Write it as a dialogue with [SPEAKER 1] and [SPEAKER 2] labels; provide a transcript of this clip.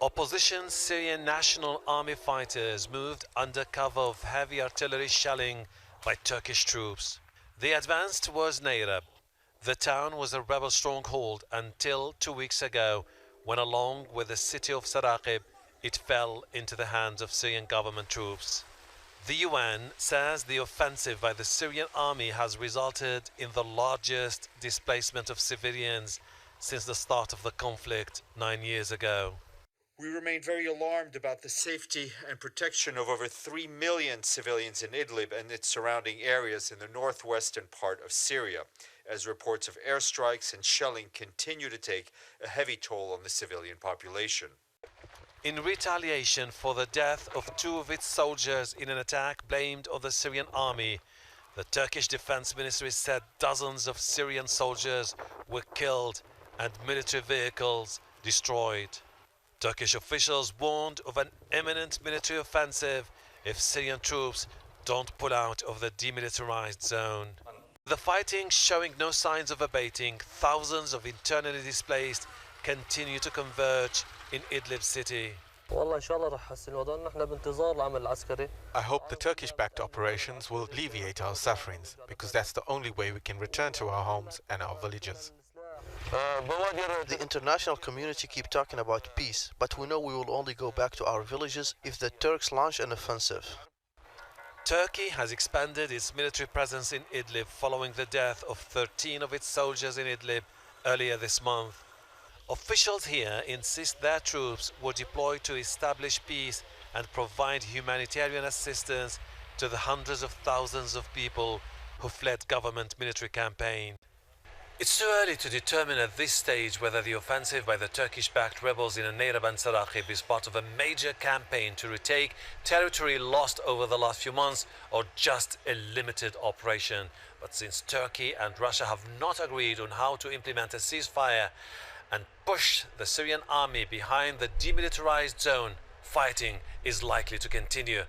[SPEAKER 1] Opposition Syrian National Army fighters moved under cover of heavy artillery shelling by Turkish troops. They advanced towards Nayrab. The town was a rebel stronghold until 2 weeks ago, when along with the city of Saraqib, it fell into the hands of Syrian government troops. The UN says the offensive by the Syrian army has resulted in the largest displacement of civilians since the start of the conflict 9 years ago.
[SPEAKER 2] We remain very alarmed about the safety and protection of over 3 million civilians in Idlib and its surrounding areas in the northwestern part of Syria, as reports of airstrikes and shelling continue to take a heavy toll on the civilian population.
[SPEAKER 1] In retaliation for the death of 2 of its soldiers in an attack blamed on the Syrian army, the Turkish Defense Ministry said dozens of Syrian soldiers were killed and military vehicles destroyed. Turkish officials warned of an imminent military offensive if Syrian troops don't pull out of the demilitarized zone. The fighting showing no signs of abating, thousands of internally displaced continue to converge in Idlib city.
[SPEAKER 3] I hope the Turkish-backed operations will alleviate our sufferings, because that's the only way we can return to our homes and our villages.
[SPEAKER 4] The international community keep talking about peace, but we know we will only go back to our villages if the Turks launch an offensive.
[SPEAKER 1] Turkey has expanded its military presence in Idlib following the death of 13 of its soldiers in Idlib earlier this month. Officials here insist their troops were deployed to establish peace and provide humanitarian assistance to the hundreds of thousands of people who fled government military campaign. It's too early to determine at this stage whether the offensive by the Turkish-backed rebels in Nayrab and Saraqib is part of a major campaign to retake territory lost over the last few months or just a limited operation. But since Turkey and Russia have not agreed on how to implement a ceasefire and push the Syrian army behind the demilitarized zone, fighting is likely to continue.